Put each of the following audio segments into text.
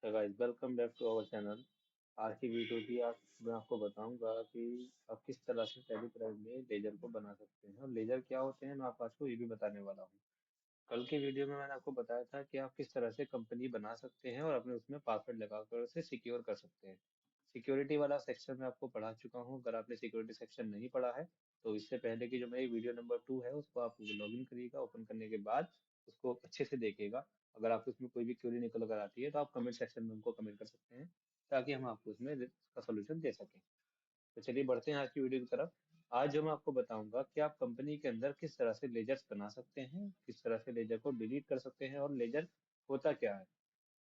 Guys, welcome back to our channel. आज की video की आज मैं आपको बताऊंगा कि आप किस तरह से टेलीग्राम में लेजर को बना सकते हैं और लेजर क्या होते हैं। मैं आपको आज को ये भी बताने वाला हूँ। कल की वीडियो में मैंने आपको बताया था कि आप किस तरह से कंपनी बना सकते हैं और अपने उसमें पासवर्ड लगाकर उसे सिक्योर कर सकते हैं। सिक्योरिटी वाला सेक्शन मैं आपको पढ़ा चुका हूँ। अगर आपने सिक्योरिटी सेक्शन नहीं पढ़ा है तो इससे पहले की जो मेरी वीडियो नंबर 2 है उसको आप लॉगिन करिएगा। ओपन करने के बाद उसको अच्छे से देखिएगा। अगर आपको उसमें कोई भी क्वेरी निकल कर आती है तो आप कमेंट सेक्शन में उनको कमेंट कर सकते हैं ताकि हम आपको उसमें उसका सोल्यूशन दे सकें। तो चलिए बढ़ते हैं आज की वीडियो की तरफ। आज जो मैं आपको बताऊंगा कि आप कंपनी के अंदर किस तरह से लेजर्स बना सकते हैं, किस तरह से लेजर को डिलीट कर सकते हैं और लेजर होता क्या है।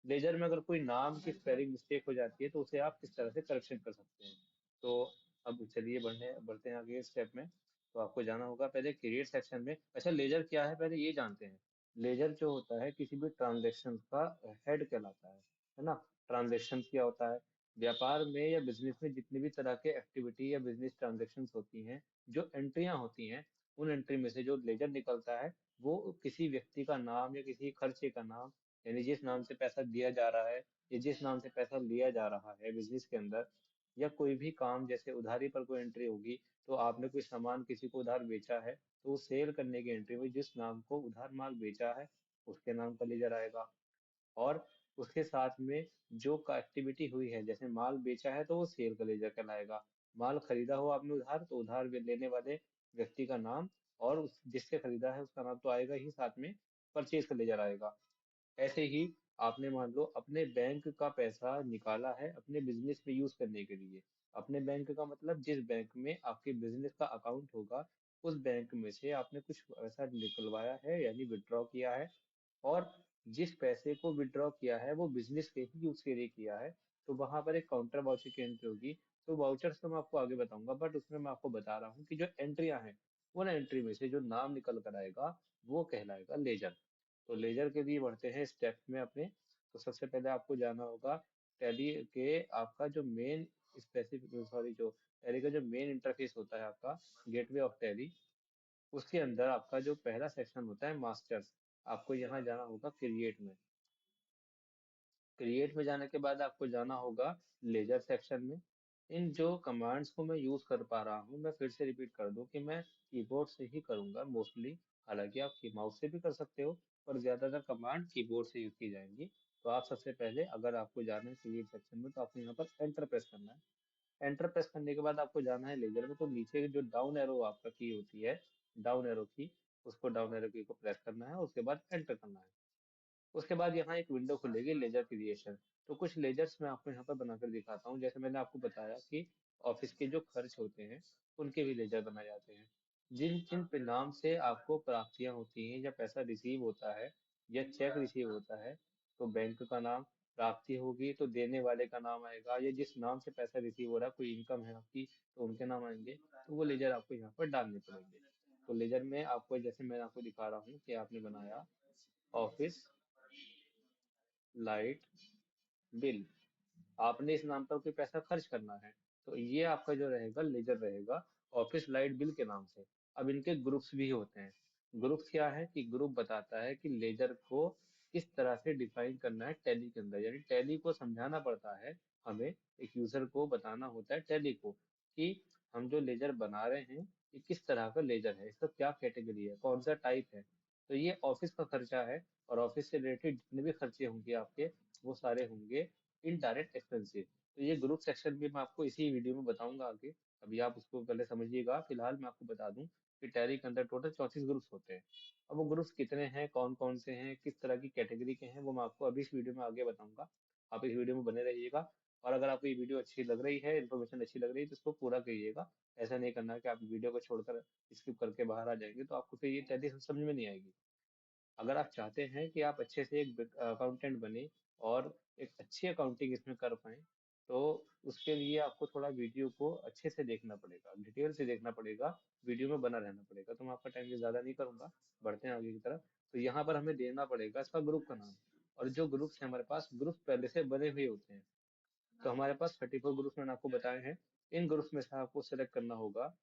लेजर में अगर कोई नाम की स्पेलिंग मिस्टेक हो जाती है तो उसे आप किस तरह से करेक्शन कर सकते हैं। तो अब चलिए बढ़ने बढ़ते हैं आगे स्टेप में। तो आपको जाना होगा पहले क्रिएट सेक्शन में। अच्छा, लेजर क्या है पहले ये जानते हैं। लेजर जो होता है किसी भी ट्रांजेक्शन का हेड कहलाता है ना। ट्रांजेक्शन क्या होता है? व्यापार में या बिजनेस में जितनी भी तरह के एक्टिविटी या बिजनेस ट्रांजेक्शन होती हैं, जो एंट्रियां होती हैं, उन एंट्री में से जो लेजर निकलता है वो किसी व्यक्ति का नाम या किसी खर्चे का नाम, यानी जिस नाम से पैसा दिया जा रहा है या जिस नाम से पैसा लिया जा रहा है बिजनेस के अंदर, या कोई भी काम जैसे उधारी पर कोई एंट्री होगी। तो आपने कोई सामान किसी को उधार बेचा है तो सेल करने की एंट्री में जिस नाम को उधार माल बेचा है उसके नाम का लेजर आएगा। और उसके साथ में जो का एक्टिविटी हुई है, जैसे माल बेचा है तो वो सेल का लेजर कहलाएगा। माल खरीदा हो आपने उधार तो उधार लेने वाले व्यक्ति का नाम और जिससे खरीदा है उसका नाम तो आएगा ही, साथ में परचेज का लेजर आएगा। ऐसे ही आपने मान लो अपने बैंक का पैसा निकाला है अपने बिजनेस में यूज करने के लिए। अपने बैंक का मतलब जिस बैंक में आपके बिजनेस का अकाउंट होगा उस बैंक में से आपने कुछ पैसा निकलवाया है यानी विड्रॉ किया है। और जिस पैसे को विड्रॉ किया है वो बिजनेस के ही यूज के लिए किया है। तो वहां पर एक काउंटर वाउचर की एंट्री होगी। तो वाउचर्स तो मैं आपको आगे बताऊंगा, बट उसमें मैं आपको बता रहा हूँ कि जो एंट्रियां हैं उन एंट्री में से जो नाम निकल कर आएगा वो कहलाएगा लेजर। तो लेजर के लिए बढ़ते हैं स्टेप में अपने। तो सबसे पहले आपको जाना होगा टैली के आपका जो मेन स्पेसिफिक सॉरी जो टैली का जो मेन इंटरफेस होता है आपका गेटवे ऑफ टैली, उसके अंदर आपका जो पहला सेक्शन होता है मास्टर्स। आपको यहाँ जाना होगा क्रिएट में। क्रिएट में जाने के बाद आपको जाना होगा लेजर सेक्शन में। इन जो कमांड्स को मैं यूज कर पा रहा हूँ मैं फिर से रिपीट कर दूं कि मैं कीबोर्ड से ही करूंगा मोस्टली। हालांकि आप की माउस से भी कर सकते हो पर ज्यादातर कमांड कीबोर्ड से यूज की जाएंगी। तो आप सबसे पहले अगर आपको जाना है क्रिएट सेक्शन में तो आपको यहाँ पर एंटर प्रेस करना है। एंटर प्रेस करने के बाद आपको जाना है लेजर में। तो नीचे जो डाउन एरो आपका की होती है, डाउन एरो की, उसको डाउन एरो की को प्रेस करना है, उसके बाद एंटर करना है। उसके बाद यहाँ एक विंडो खुलेगी लेजर क्रिएशन। तो कुछ लेजर्स मैं आपको यहाँ पर बनाकर दिखाता हूँ। जैसे मैंने आपको बताया कि ऑफिस के जो खर्च होते हैं उनके भी लेजर बनाए जाते हैं। जिन जिन परिणाम से आपको प्राप्तियां होती हैं या पैसा रिसीव होता है या चेक रिसीव होता है, तो बैंक का नाम, प्राप्ति होगी तो देने वाले का नाम आएगा, या जिस नाम से पैसा रिसीव हो रहा है कोई इनकम है आपकी तो उनके नाम आएंगे। तो वो लेजर आपको यहाँ पर डालने पड़ेंगे। तो लेजर में आपको जैसे मैं आपको दिखा रहा हूँ कि आपने बनाया ऑफिस लाइट बिल, आपने इस नाम पर कोई पैसा खर्च करना है तो ये आपका जो रहेगा लेजर रहेगा ऑफिस लाइट बिल के नाम से। अब इनके ग्रुप्स भी होते हैं। ग्रुप्स क्या है कि ग्रुप बताता है कि लेजर को किस तरह से डिफाइन करना है टैली के अंदर, यानी टैली को समझाना पड़ता है हमें। एक यूजर को बताना होता है टैली को कि हम जो लेजर बना रहे हैं ये किस तरह का लेजर है, इसका क्या कैटेगरी है, कौन सा टाइप है। तो ये ऑफिस का खर्चा है और ऑफिस से रिलेटेड जितने भी खर्चे होंगे आपके वो सारे होंगे इनडायरेक्ट एक्सपेंसिव। तो ये ग्रुप सेक्शन भी मैं आपको इसी वीडियो में बताऊंगा आगे। अभी आप उसको पहले समझिएगा। फिलहाल मैं आपको बता दूं कि टैली के अंदर टोटल 34 ग्रुप्स होते हैं। अब वो ग्रुप्स कितने हैं, कौन कौन से हैं, किस तरह की कैटेगरी के हैं, वो मैं आपको अभी इस वीडियो में आगे बताऊंगा। आप इस वीडियो में बने रहिएगा। और अगर आपको ये वीडियो अच्छी लग रही है, इन्फॉर्मेशन अच्छी लग रही है तो इसको पूरा करिएगा। ऐसा नहीं करना है कि आप वीडियो को छोड़कर स्किप करके बाहर आ जाएंगे तो आपको फिर ये टैली समझ में नहीं आएगी। अगर आप चाहते हैं कि आप अच्छे से एक अकाउंटेंट बने और एक अच्छी अकाउंटिंग इसमें कर पाए तो उसके लिए आपको थोड़ा वीडियो को अच्छे से देखना पड़ेगा, डिटेल से देखना पड़ेगा, वीडियो में बना रहना पड़ेगा। तो मैं आपका टाइम ज्यादा नहीं करूंगा, बढ़ते हैं आगे की तरफ। तो यहाँ पर हमें देना पड़ेगा इसका ग्रुप का नाम। और जो ग्रुप्स है हमारे पास ग्रुप पहले से बने हुए होते हैं। तो हमारे पास 34 ग्रुप्स मैंने आपको बताए हैं। इन ग्रुप्स में से आपको सेलेक्ट करना होगा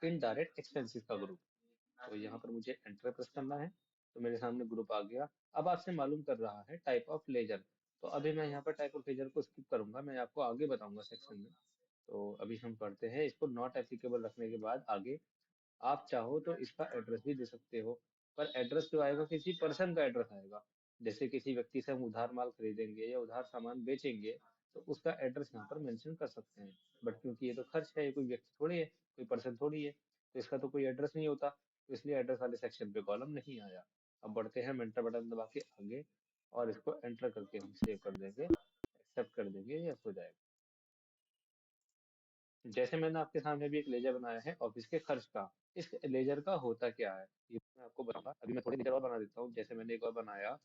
इनडायरेक्ट एक्सपेंसिस का ग्रुप। तो यहाँ पर मुझे एंटर प्रेस करना है। तो मेरे सामने ग्रुप आ गया। अब आपसे मालूम कर रहा है टाइप ऑफ लेजर। तो अभी मैं यहाँ पर टाइप ऑफ लेजर को स्किप करूंगा, मैं आपको आगे बताऊंगा सेक्शन में। तो अभी हम पढ़ते हैं इसको नॉट एप्लीकेबल रखने के बाद आगे। आप चाहो तो इसका एड्रेस भी दे सकते हो, पर एड्रेस जो आएगा किसी पर्सन का एड्रेस आएगा। जैसे किसी व्यक्ति से हम उधार माल खरीदेंगे या उधार सामान बेचेंगे, तो उसका एड्रेस यहाँ पर मेंशन कर सकते हैं। बट क्योंकि ये तो खर्च है, ये कोई व्यक्ति थोड़ी है, कोई पर्सन थोड़ी है, तो इसका तो कोई एड्रेस नहीं होता, तो इसलिए एड्रेस वाले सेक्शन पे कॉलम नहीं आया। अब बढ़ते हैं, हम एंटर बटन दबा के आगे, और इसको एंटर करके हम सेव कर देंगे, एक्सेप्ट कर देंगे, यस हो जाएगा। जैसे मैंने आपके सामने भी एक लेजर बनाया है ऑफिस के खर्च का। इस लेजर का होता क्या है ये मैं आपको बताऊंगा। अभी मैं थोड़े लेजर और बना देता हूँ। जैसे मैंने एक और बनाया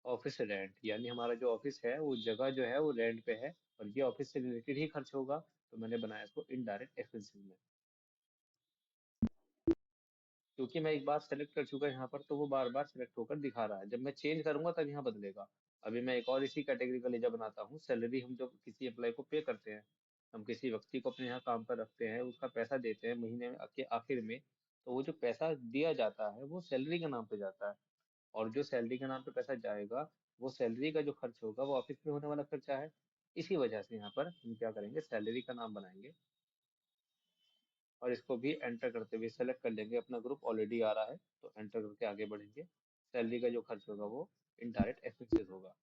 ऑफिस रेंट, यानी हमारा जो ऑफिस है वो जगह जो है वो रेंट पे है, और ये ऑफिस से रिलेटेड ही खर्च होगा, तो मैंने बनाया इसको इनडायरेक्ट एक्सपेंसिव में। क्योंकि मैं एक बार सेलेक्ट कर चुका यहाँ पर, तो वो बार बार सेलेक्ट होकर दिखा रहा है। जब मैं चेंज करूंगा तब यहाँ बदलेगा। अभी मैं एक और इसी कैटेगरी का लेजर बनाता हूँ। सैलरी हम जब किसी एम्प्लॉय को पे करते हैं, हम किसी व्यक्ति को अपने यहाँ काम पर रखते हैं, उसका पैसा देते हैं महीने के आखिर में, तो वो जो पैसा दिया जाता है वो सैलरी के नाम पे जाता है। और जो सैलरी के नाम पे पैसा जाएगा, वो सैलरी का जो खर्च होगा वो ऑफिस में होने वाला खर्चा है। इसी वजह से यहाँ पर हम क्या करेंगे, सैलरी का नाम बनाएंगे, और इसको भी एंटर करते हुए सेलेक्ट कर लेंगे। अपना ग्रुप ऑलरेडी आ रहा है, तो एंटर करके आगे बढ़ेंगे। सैलरी का जो खर्च होगा वो इनडायरेक्ट एक्सपेंसेस होगा।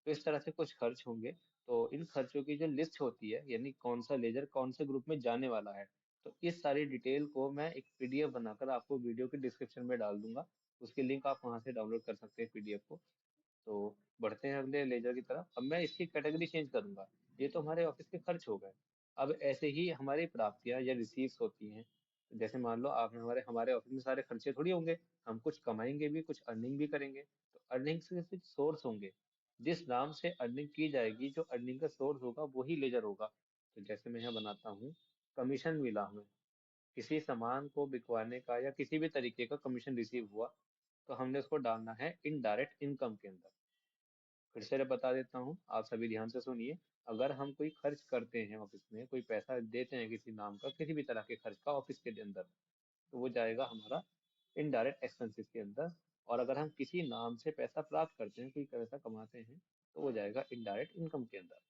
तो इस तरह से कुछ खर्च होंगे। तो इन खर्चों की जो लिस्ट होती है, यानी कौन सा लेजर कौन से ग्रुप में जाने वाला है, तो इस सारी डिटेल को मैं एक पीडीएफ बनाकर आपको वीडियो के डिस्क्रिप्शन में डाल दूंगा। उसकी लिंक आप वहां से डाउनलोड कर सकते हैं पीडीएफ को। तो बढ़ते हैं अगले लेजर की तरफ। अब मैं इसकी कैटेगरी चेंज करूंगा। ये तो हमारे ऑफिस के खर्च हो गए। अब ऐसे ही हमारी प्राप्तियां या रिसीव्स होती हैं। जैसे मान लो आप हमारे हमारे ऑफिस में सारे खर्चे थोड़ी होंगे, हम कुछ कमाएंगे भी, कुछ अर्निंग भी करेंगे। तो अर्निंग्स के कुछ सोर्स होंगे। जिस नाम से अर्निंग की जाएगी, जो अर्निंग का सोर्स होगा वही लेजर होगा। तो जैसे मैं यहाँ बनाता हूँ, कमीशन मिला हमें, किसी सामान को बिकवाने का या किसी भी तरीके का कमीशन रिसीव हुआ, तो हमने उसको डालना है इनडायरेक्ट इनकम के अंदर। फिर से बता देता हूँ, आप सभी ध्यान से सुनिए। अगर हम कोई खर्च करते हैं ऑफिस में, कोई पैसा देते हैं किसी नाम का, किसी भी तरह के खर्च का ऑफिस के अंदर, तो वो जाएगा हमारा इनडायरेक्ट एक्सपेंसेस के अंदर। और अगर हम किसी नाम से पैसा प्राप्त करते हैं, कोई पैसा कमाते हैं, तो वो जाएगा इनडायरेक्ट इनकम के अंदर।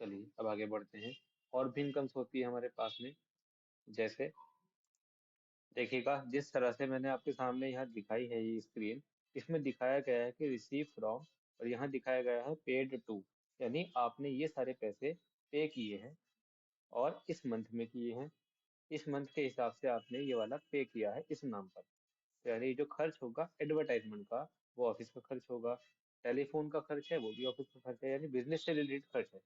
चलिए अब आगे बढ़ते हैं। और भी इनकम्स होती है हमारे पास में। जैसे देखिएगा, जिस तरह से मैंने आपके सामने यहाँ दिखाई है ये स्क्रीन, इसमें दिखाया गया है कि रिसीव फ्रॉम, और यहाँ दिखाया गया है पेड टू, यानी आपने ये सारे पैसे पे किए हैं, और इस मंथ में किए हैं। इस मंथ के हिसाब से आपने ये वाला पे किया है इस नाम पर। तो यानी जो खर्च होगा एडवर्टाइजमेंट का, वो ऑफिस का खर्च होगा। टेलीफोन का खर्च है, वो भी ऑफिस का खर्च है, यानी बिजनेस से रिलेटेड खर्च है।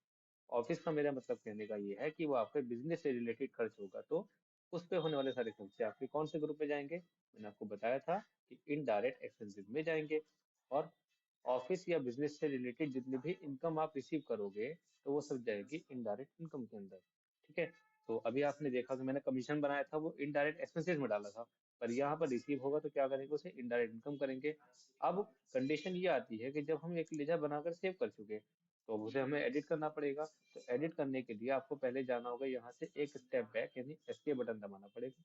ऑफिस का मेरा मतलब कहने का ये है कि वो आपके बिजनेस से रिलेटेड खर्च होगा, तो उस पे होने वाले सारे खर्चे आपके कौन से ग्रुप में जाएंगे, मैंने आपको बताया था कि इनडायरेक्ट एक्सपेंसेस में जाएंगे। और ऑफिस या बिजनेस से रिलेटेड जितनी भी इनकम आप रिसीव करोगे, तो वो सब जाएगी इनडायरेक्ट इनकम के अंदर। ठीक है। तो अभी आपने देखा कि मैंने कमीशन बनाया था वो इनडायरेक्ट एक्सपेंसेस में डाला था, पर यहाँ पर रिसीव होगा तो क्या करेंगे, उसे इनडायरेक्ट इनकम करेंगे। अब कंडीशन ये आती है कि जब हम एक लेजर बनाकर सेव कर चुके, तो अब उसे हमें एडिट करना पड़ेगा। तो एडिट करने के लिए आपको पहले जाना होगा यहाँ से एक स्टेप बैक, यानी एस्केप बटन दबाना पड़ेगा,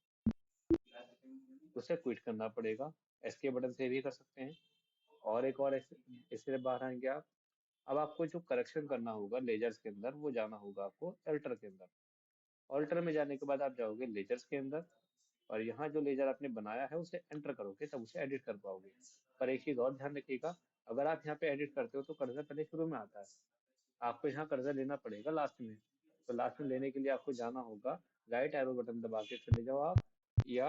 उसे क्विट करना पड़ेगा। एस्केप बटन से भी कर सकते हैं। और एक और इससे बाहर आएंगे आप। अब आपको जो करेक्शन करना होगा लेजर्स के अंदर, वो जाना होगा आपको अल्टर के अंदर। अल्टर में जाने के बाद आप जाओगे लेजर्स के अंदर, और यहाँ जो लेजर आपने बनाया है उसे एंटर करोगे, तब उसे एडिट कर पाओगे। पर एक चीज और ध्यान रखिएगा, अगर आप यहाँ पे एडिट करते हो तो कर्सर पहले शुरू में आता है, आपको यहाँ कर्सर लेना पड़ेगा लास्ट में। तो लास्ट में लेने के लिए आपको जाना होगा, राइट एरो बटन दबा के चले जाओ आप, या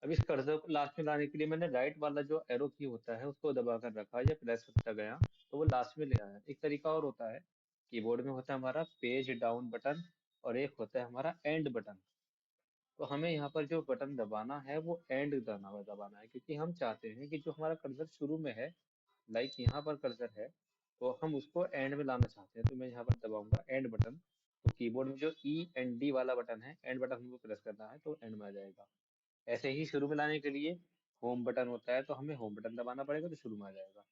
अब इस कर्सर को लास्ट में लाने के लिए मैंने राइट वाला जो एरो की होता है उसको दबा कर रखा या प्रेस करता गया, तो वो लास्ट में ले आया। एक तरीका और होता है, कीबोर्ड में होता है हमारा पेज डाउन बटन, और एक होता है हमारा एंड बटन। तो हमें यहाँ पर जो बटन दबाना है वो एंड दबाना है, क्योंकि हम चाहते हैं कि जो हमारा कर्सर शुरू में है, लाइक यहाँ पर कर्सर है, तो हम उसको एंड में लाना चाहते हैं। तो मैं यहाँ पर दबाऊंगा एंड बटन। तो कीबोर्ड में जो ई एन डी वाला बटन है, एंड बटन हमको प्रेस करना है, तो एंड में आ जाएगा। ऐसे ही शुरू में लाने के लिए होम बटन होता है, तो हमें होम बटन दबाना पड़ेगा, तो शुरू में आ जाएगा।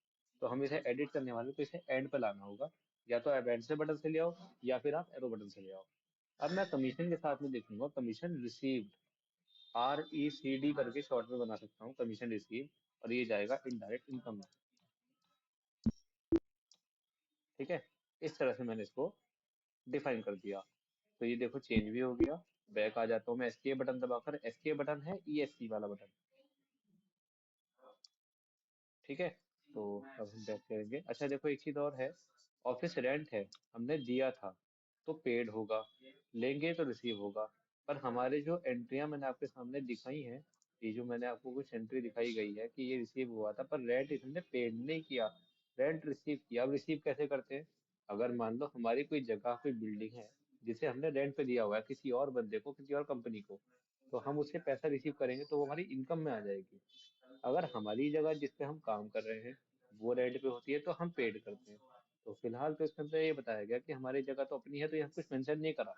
तो हम इसे एडिट करने वाले, तो इसे एंड पे लाना होगा। या तो आप एंड से बटन से ले आओ, या फिर आप एरो बटन से ले आओ। अब मैं कमीशन के साथ में देखूंगा कमीशन रिसीव्ड। RECD करके शॉर्ट में बना सकता हूँ, कमीशन रिसीव, और ये जाएगा इनडायरेक्ट इनकम में। ठीक है, इस तरह से मैंने इसको डिफाइन कर दिया। तो ये देखो चेंज भी हो गया। बैक आ जाता हूँ मैं, एस्केप बटन दबाकर, एस्केप बटन है ESC वाला बटन। ठीक है, तो अब हम बैक करेंगे। अच्छा देखो एक चीज और है, ऑफिस रेंट है, हमने दिया था तो पेड होगा, लेंगे तो रिसीव होगा। पर हमारे जो एंट्रियां मैंने आपके सामने दिखाई हैं, ये जो मैंने आपको कुछ एंट्री दिखाई गई है कि ये रिसीव हुआ था, पर रेंट इसने पेड नहीं किया, रेंट रिसीव किया। अब रिसीव कैसे करते हैं? अगर मान लो हमारी कोई जगह, कोई बिल्डिंग है जिसे हमने रेंट पे दिया हुआ है किसी और बंदे को, किसी और कंपनी को, तो हम उससे पैसा रिसीव करेंगे तो वो हमारी इनकम में आ जाएगी। अगर हमारी जगह जिस पे हम काम कर रहे हैं वो रेंट पे होती है तो हम पेड करते हैं। तो फिलहाल तो इसके अंदर ये बताया गया कि हमारी जगह तो अपनी है, तो यहाँ कुछ मेंशन नहीं करा,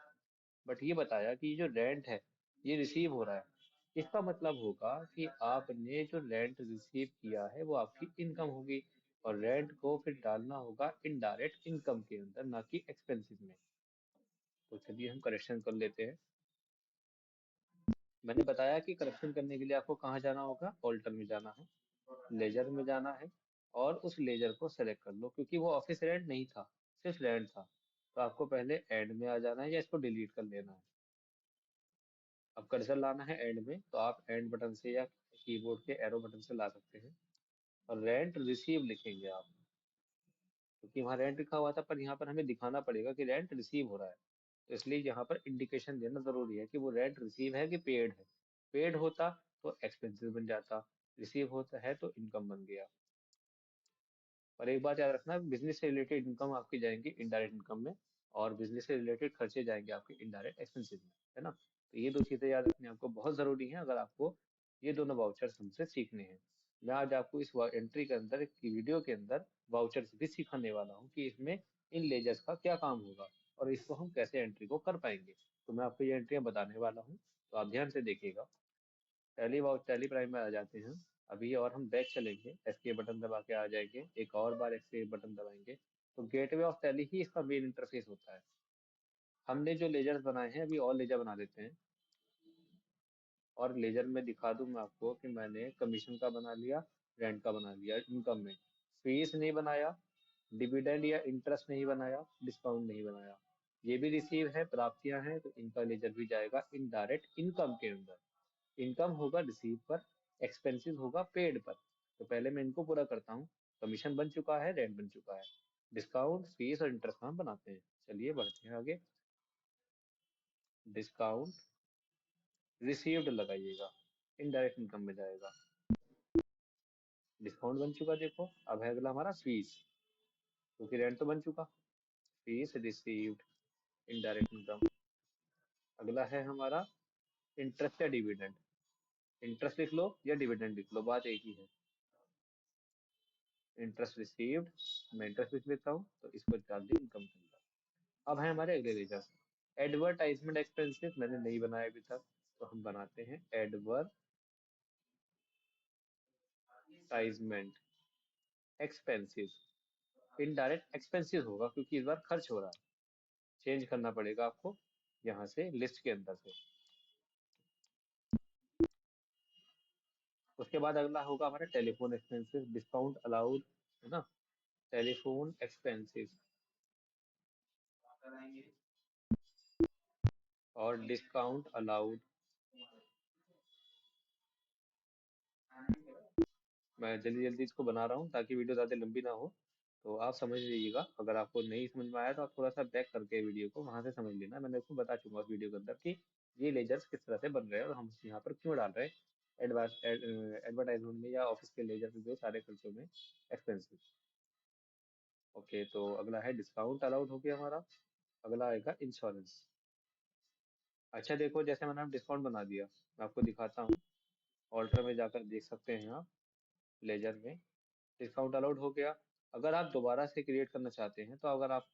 बट ये बताया कि जो रेंट है ये रिसीव हो रहा है। इसका मतलब होगा कि आपने जो रेंट रिसीव किया है वो आपकी इनकम होगी, और रेंट को फिर डालना होगा इनडायरेक्ट इनकम के अंदर, ना कि एक्सपेंसेस में। तो चलिए हम करेक्शन कर लेते हैं। मैंने बताया कि करेक्शन करने के लिए आपको कहाँ जाना होगा, ऑल्टर में जाना है, लेजर में जाना है, और उस लेजर को सेलेक्ट कर लो, क्योंकि वो ऑफिस रेंट नहीं था, सिर्फ रेंट था। तो आपको पहले एंड में आ जाना है या इसको डिलीट कर लेना है। अब कर्सर लाना है एंड में, तो आप एंड बटन से या कीबोर्ड के एरो बटन से ला सकते हैं, और रेंट रिसीव लिखेंगे आप, क्योंकि वहाँ रेंट लिखा हुआ था, पर यहाँ पर हमें दिखाना पड़ेगा कि रेंट रिसीव हो रहा है। तो इसलिए यहाँ पर इंडिकेशन देना जरूरी है कि वो रेंट रिसीव है कि पेड है। पेड होता तो एक्सपेंसिव बन जाता, रिसीव होता है तो इनकम बन गया। और एक बात याद रखना, बिजनेस से रिलेटेड इनकम आपकी जाएंगी इनडायरेक्ट इनकम में, और बिजनेस से रिलेटेड खर्चे जाएंगे आपके इनडायरेक्ट एक्सपेंसेस में, है ना? तो ये दो चीजें याद रखनी आपको बहुत जरूरी है, अगर आपको ये दोनों वाउचर्स हमसे सीखने हैं। मैं आज आपको इस एंट्री के अंदर, की वीडियो के अंदर, वाउचर्स भी सिखाने वाला हूँ कि इसमें इन लेजर्स का क्या काम होगा और इसको हम कैसे एंट्री को कर पाएंगे। तो मैं आपको ये एंट्रियां बताने वाला हूँ, तो आप ध्यान से देखिएगा। टैली प्राइम में आ जाते हैं अभी, और हम बैक चलेंगे, एस्केप बटन दबा के आ जाएंगे, एक और बार एस्केप बटन दबाएंगे। तो गेटवे ऑफ टैली ही इसका मेन इंटरफेस होता है। हमने जो लेजर्स बनाए हैं, अभी और लेजर बना देते हैं, और लेजर में दिखा दूं मैं आपको कि मैंने कमीशन का बना लिया, रेंट का बना लिया, इनकम में फीस नहीं बनाया, डिविडेंड या इंटरेस्ट नहीं बनाया, डिस्काउंट नहीं बनाया। ये भी रिसीव है, प्राप्तियां हैं, तो इनका लेजर भी जाएगा इनडायरेक्ट इनकम के अंदर। इनकम होगा रिसीव पर, एक्सपेंसेस होगा पेड पर। तो पहले मैं इनको पूरा करता हूँ। कमीशन बन चुका है, रेंट बन चुका है, डिस्काउंट, फीस और इंटरेस्ट हम बनाते हैं। चलिए बढ़ते हैं आगे। डिस्काउंट रिसीव्ड लगाइएगा, इनडायरेक्ट इनकम में जाएगा। डिस्काउंट बन चुका देखो। अब है अगला हमारा फीस, क्योंकि रेंट तो बन चुका। Fees received, indirect income. अगला है हमारा इंटरेस्ट या डिविडेंड। इंटरेस्ट लिख लो या डिविडेंड लिख लो, बात एक ही है। इंटरेस्ट रिसीव्ड, मैं इंटरेस्ट लिख लेता हूँ, तो इसको डाल दी इनकम के अंदर। अब है हमारे अगले लेजर, एडवर्टाइजमेंट एक्सपेंसेस मैंने नहीं बनाया अभी तक, तो हम बनाते हैं एडवर्टाइजमेंट एक्सपेंसेस। इनडायरेक्ट एक्सपेंसेस होगा क्योंकि इस बार खर्च हो रहा है, चेंज करना पड़ेगा आपको यहाँ से लिस्ट के अंदर से। उसके बाद अगला होगा हमारा टेलीफोन एक्सपेंसेस, डिस्काउंट अलाउड, है ना? टेलीफोन एक्सपेंसेस और डिस्काउंट अलाउड। मैं जल्दी जल्दी इसको बना रहा हूँ ताकि वीडियो ज़्यादा लंबी ना हो, तो आप समझ लीजिएगा। अगर आपको नहीं समझ में आया तो आप थोड़ा सा बैक करके वीडियो को वहां से समझ लेना, मैंने उसको बता चुका उस वीडियो के अंदर कि ये लेजर्स किस तरह से बन रहे हैं और हम यहाँ पर क्यों डाल रहे हैं एडवर्टाइजमेंट में या ऑफिस के लेजर में जो सारे खर्चों में एक्सपेंसिव। ओके, तो अगला है डिस्काउंट अलाउड हो गया हमारा। अगला आएगा इंश्योरेंस। अच्छा देखो, जैसे मैंने डिस्काउंट बना दिया, मैं आपको दिखाता हूँ, ऑल्टर में जाकर देख सकते हैं आप, लेजर में डिस्काउंट अलाउड हो गया। अगर आप दोबारा से क्रिएट करना चाहते हैं, तो अगर आप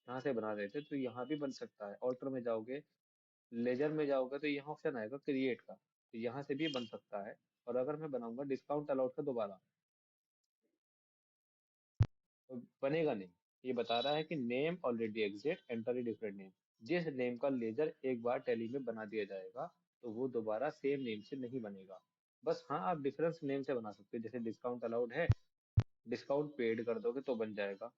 यहाँ से बना रहे थे तो यहाँ भी बन सकता है। ऑल्टर में जाओगे, लेजर में जाओगे, तो यहाँ ऑप्शन आएगा क्रिएट का, तो यहाँ से भी बन सकता है। और अगर मैं बनाऊंगा डिस्काउंट अलाउड का दोबारा, तो बनेगा नहीं। ये बता रहा है कि name already exist, enter a different name. जिस नेम का लेजर एक बार टैली में बना दिया जाएगा, तो वो दोबारा सेम नेम से नहीं बनेगा। बस हाँ, आप डिफरेंस नेम से बना सकते हो, जैसे डिस्काउंट अलाउड है, डिस्काउंट पेड कर दोगे तो बन जाएगा।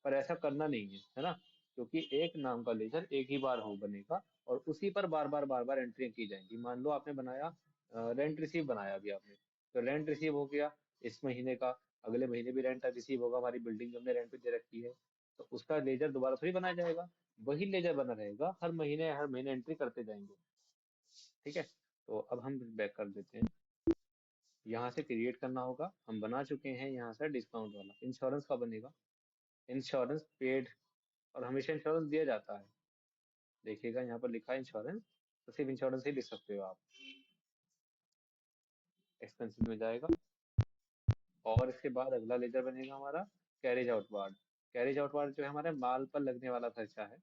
पर ऐसा करना नहीं है ना, क्योंकि एक नाम का लेजर एक ही बार हो बनेगा, और उसी पर बार बार एंट्री की जाएंगी। मान लो आपने बनाया, रेंट रिसीव बनाया अभी आपने, तो रेंट रिसीव हो गया इस महीने का, अगले महीने भी रेंट रिसीव होगा, हमारी बिल्डिंग जो हमने रेंट पे दे रखी है, तो उसका लेजर दोबारा थोड़ी बनाया जाएगा, वही लेजर बना रहेगा, हर महीने एंट्री करते जाएंगे। ठीक है, तो अब हम बैक कर देते हैं, यहाँ से क्रिएट करना होगा, हम बना चुके हैं यहाँ से डिस्काउंट वाला। इंश्योरेंस का बनेगा, इंश्योरेंस पेड, और हमेशा इंश्योरेंस दिया जाता है, देखिएगा यहाँ पर लिखा है इंश्योरेंस, तो सिर्फ इंश्योरेंस ही लिख सकते हो आप। एक्सपेंसिव में जाएगा, और इसके बाद अगला लेजर बनेगा हमारा कैरेज आउटवार्ड। कैरेज आउटवार्ड जो है हमारे माल पर लगने वाला खर्चा है।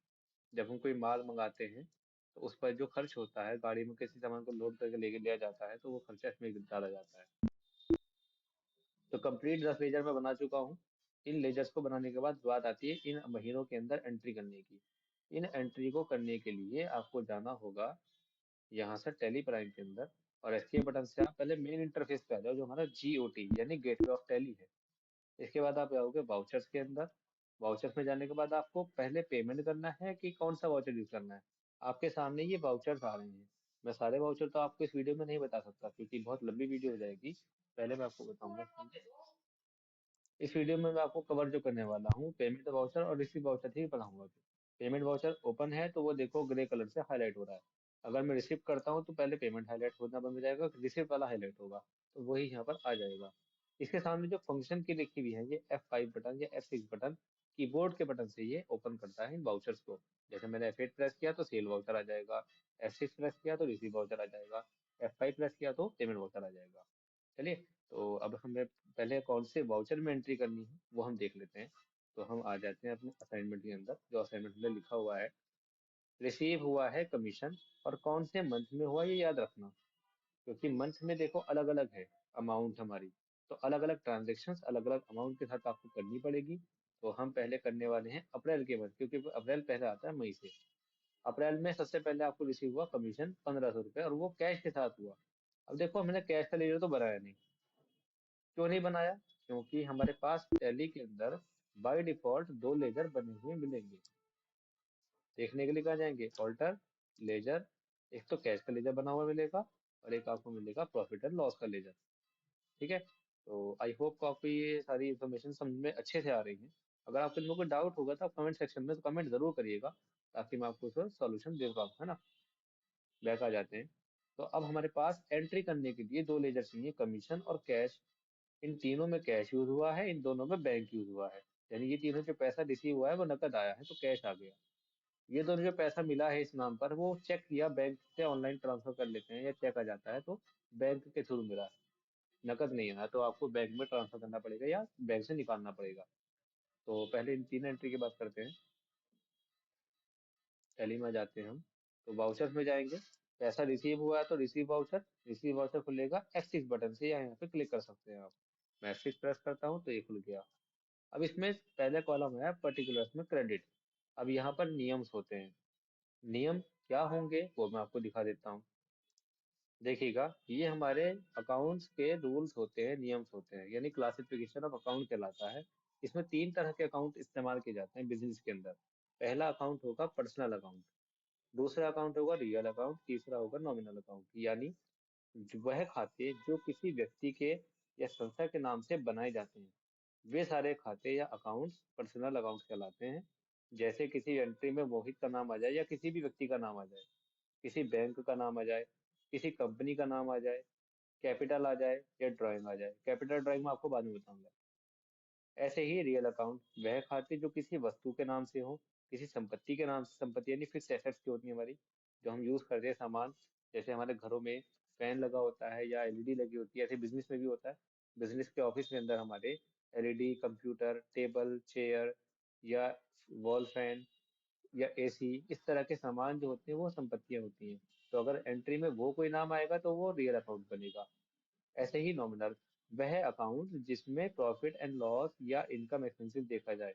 जब हम कोई माल मंगाते हैं तो उस पर जो खर्च होता है, गाड़ी में किसी सामान को लोड करके लेके लिया जाता है, तो वो खर्चा इसमें डाला जाता है। तो कंप्लीट 10 लेजर मैं बना चुका हूँ। इन लेजर्स को बनाने के बाद बात आती है इन महीनों के अंदर एंट्री करने की। इन एंट्री को करने के लिए आपको जाना होगा यहाँ से टैली प्राइम के अंदर, और एस्केप बटन से आप पहले मेन इंटरफेस पे आ जाओ, जो हमारा जीओटी यानी गेटवे ऑफ टैली है। इसके बाद आप आओगे वाउचर्स के अंदर। वाउचर्स में जाने के बाद आपको पहले पेमेंट करना है कि कौन सा वाउचर यूज करना है। आपके सामने ये वाउचर्स आ रहे हैं। मैं सारे वाउचर तो आपको इस वीडियो में नहीं बता सकता, क्योंकि बहुत लंबी वीडियो हो जाएगी। पहले मैं आपको बताऊंगा, इस वीडियो में मैं आपको कवर जो करने वाला हूँ, पेमेंट वाउचर और रिसीव वाउचर ही पढ़ाऊंगा। पेमेंट वाउचर ओपन है तो वो देखो ग्रे कलर से हाईलाइट हो रहा है। अगर मैं रिसीव करता हूँ तो पहले पेमेंट हाईलाइट होना बंद हो जाएगा, रिसीव वाला हाईलाइट होगा, तो वही यहाँ पर आ जाएगा। इसके सामने जो फंक्शन की लिखी हुई है, ये F5 बटन या F6 बटन, कीबोर्ड के बटन से ये ओपन करता है इन वाउचर्स को। जैसे मैंने F8 प्रेस किया तो सेल वाउचर आ जाएगा, F6 प्रेस किया तो रिसीव वाउचर आ जाएगा, F5 प्रेस किया तो पेमेंट वाउचर आ जाएगा। चलिए, तो अब हमें पहले कौन से वाउचर में एंट्री करनी है वो हम देख लेते हैं। तो हम आ जाते हैं अपने असाइनमेंट के अंदर, जो असाइनमेंट में लिखा हुआ है, रिसीव हुआ है कमीशन, और कौन से मंथ में हुआ ये याद रखना, क्योंकि मंथ में देखो अलग अलग है अमाउंट हमारी, तो अलग अलग ट्रांजेक्शन्स अलग अलग अमाउंट के साथ आपको करनी पड़ेगी। तो हम पहले करने वाले हैं अप्रैल के मंथ, क्योंकि अप्रैल पहले आता है मई से। अप्रैल में सबसे पहले आपको रिसीव हुआ कमीशन 1500 रुपये, और वो कैश के साथ हुआ। अब देखो हमने कैश का लेजर तो बनाया नहीं। क्यों नहीं बनाया? क्योंकि हमारे पास टैली के अंदर बाय डिफॉल्ट दो लेजर बने हुए मिलेंगे। देखने के लिए कहाँ जाएंगे? ऑल्टर लेजर, एक तो कैश का लेजर बना हुआ मिलेगा, और एक आपको मिलेगा प्रॉफिट एंड लॉस का लेजर। ठीक है, तो आई होप को आपको ये सारी इन्फॉर्मेशन समझ में अच्छे से आ रही है। अगर आपको इनमें कोई डाउट होगा तो आप कमेंट सेक्शन में कमेंट जरूर करिएगा, ताकि मैं आपको उसका सॉल्यूशन दे पाऊँ, है ना। बैक आ जाते हैं। तो अब हमारे पास एंट्री करने के लिए दो लेजर चाहिए, कमीशन और कैश। इन तीनों में कैश यूज हुआ है, इन दोनों में बैंक यूज हुआ है। यानी ये तीनों जो पैसा रिसीव हुआ है वो नकद आया है, तो कैश आ गया। ये दोनों जो पैसा मिला है इस नाम पर, वो चेक किया बैंक से ऑनलाइन ट्रांसफर कर लेते हैं, या चेक आ जाता है तो बैंक के थ्रू मिला है। नकद नहीं आया तो आपको बैंक में ट्रांसफर करना पड़ेगा या बैंक से निकालना पड़ेगा। तो पहले इन तीन एंट्री की बात करते हैं। टैली में जाते हैं हम, तो वाउचर्स में जाएंगे। पैसा रिसीव हुआ है तो रिसीव वाउचर खुलेगा एक्सिस बटन से, या यहाँ पे क्लिक कर सकते हैं आप। मैं एक्सिस प्रेस करता हूँ तो ये खुल गया। अब इसमें पहले कॉलम है पर्टिकुलर्स में क्रेडिट। अब यहाँ पर नियम्स होते हैं। नियम क्या होंगे वो मैं आपको दिखा देता हूँ। देखिएगा, ये हमारे अकाउंट्स के रूल्स होते हैं, नियम्स होते हैं, यानी क्लासिफिकेशन ऑफ अकाउंट कहलाता है। इसमें तीन तरह के अकाउंट इस्तेमाल किए जाते हैं बिजनेस के अंदर। पहला अकाउंट होगा पर्सनल अकाउंट, दूसरा अकाउंट होगा रियल अकाउंट, तीसरा होगा नॉमिनल अकाउंट। यानी वह खाते जो किसी व्यक्ति के या संस्था के नाम से बनाए जाते हैं, वे सारे खाते या अकाउंट्स पर्सनल अकाउंट कहलाते हैं। जैसे किसी एंट्री में मोहित का नाम आ जाए, या किसी भी व्यक्ति का नाम आ जाए, किसी बैंक का नाम आ जाए, किसी कंपनी का नाम आ जाए, कैपिटल आ जाए या ड्राइंग आ जाए। कैपिटल ड्राइंग में आपको बाद में बताऊंगा। ऐसे ही रियल अकाउंट वह खाते जो किसी वस्तु के नाम से हो, किसी संपत्ति के नाम से, संपत्ति यानी फिक्स एसेट्स की होती है हमारी, जो हम यूज करते हैं सामान। जैसे हमारे घरों में फैन लगा होता है या एलईडी लगी होती है, ऐसे बिजनेस में भी होता है। बिजनेस के ऑफिस के अंदर हमारे एलईडी, कंप्यूटर, टेबल, चेयर, या वॉल फैन, या एसी, इस तरह के सामान जो होते हैं वो संपत्तियां होती हैं। तो अगर एंट्री में वो कोई नाम आएगा तो वो रियल अकाउंट बनेगा। ऐसे ही नॉमिनल, वह अकाउंट जिसमें प्रॉफिट एंड लॉस या इनकम एक्सपेंसेस देखा जाए,